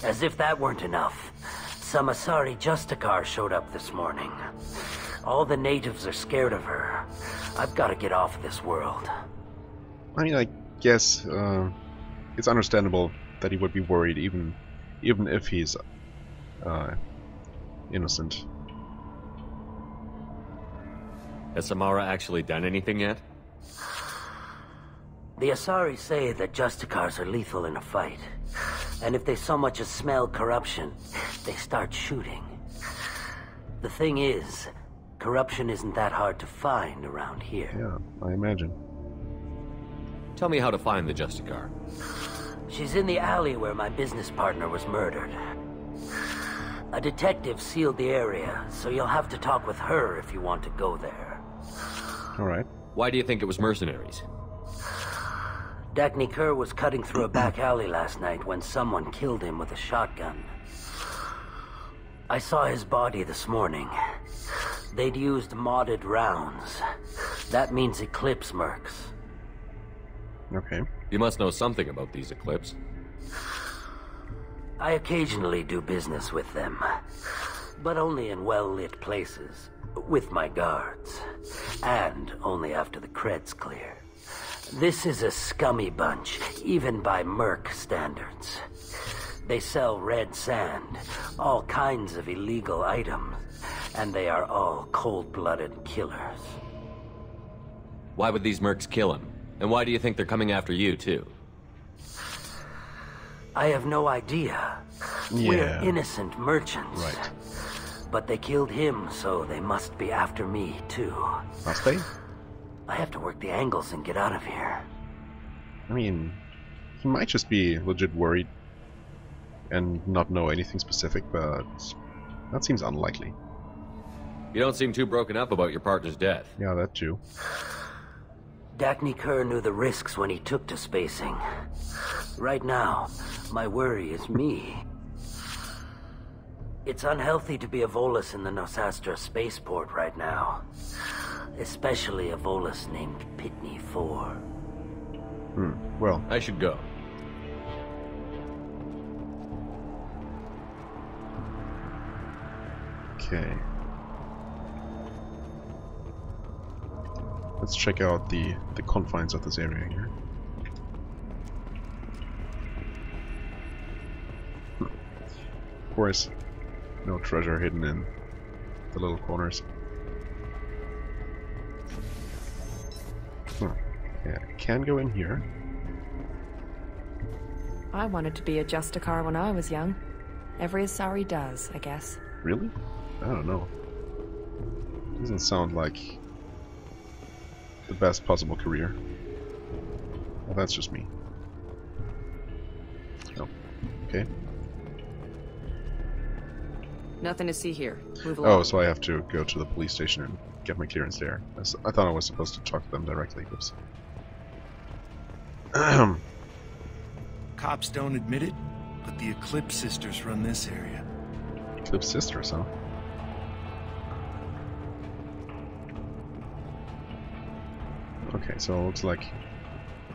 As if that weren't enough, some Asari Justicar showed up this morning. All the natives are scared of her. I've got to get off this world. I mean, I guess it's understandable that he would be worried, even if he's innocent. Has Samara actually done anything yet? The Asari say that Justicars are lethal in a fight. And if they so much as smell corruption, they start shooting. The thing is, corruption isn't that hard to find around here. Yeah, I imagine. Tell me how to find the Justicar. She's in the alley where my business partner was murdered. A detective sealed the area, so you'll have to talk with her if you want to go there. Alright. Why do you think it was mercenaries? Dagny Kerr was cutting through a back alley last night when someone killed him with a shotgun. I saw his body this morning. They'd used modded rounds. That means Eclipse mercs. Okay. You must know something about these Eclipse. I occasionally do business with them, but only in well-lit places, with my guards, and only after the cred's clear. This is a scummy bunch, even by merc standards. They sell red sand, all kinds of illegal items, and they are all cold-blooded killers. Why would these mercs kill him? And why do you think they're coming after you, too? I have no idea. Yeah. We're innocent merchants. Right. But they killed him, so they must be after me, too. Must they? I have to work the angles and get out of here. I mean, he might just be legit worried and not know anything specific, but that seems unlikely. You don't seem too broken up about your partner's death. Yeah, that too. Dagny Kerr knew the risks when he took to spacing. Right now, my worry is me. It's unhealthy to be a Volus in the Nosastra spaceport right now. Especially a Volus named Pitney 4. Well, I should go. Okay. Let's check out the confines of this area here. Of course, no treasure hidden in the little corners. Yeah, I can go in here. I wanted to be a Justicar when I was young. Every Asari does, I guess. Really? I don't know. Doesn't sound like the best possible career. Well, that's just me. Oh, okay. Nothing to see here. Move along. Oh, so I have to go to the police station and get my clearance there. I thought I was supposed to talk to them directly. Oops. Cops don't admit it, but the Eclipse sisters run this area. Eclipse sisters, huh? Okay, so it looks like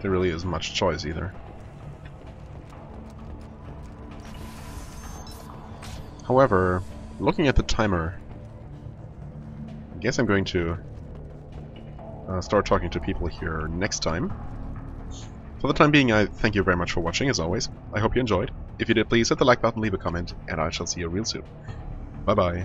there really isn't much choice either. However, looking at the timer, I guess I'm going to start talking to people here next time. For the time being, I thank you very much for watching, as always. I hope you enjoyed. If you did, please hit the like button, leave a comment, and I shall see you real soon. Bye bye.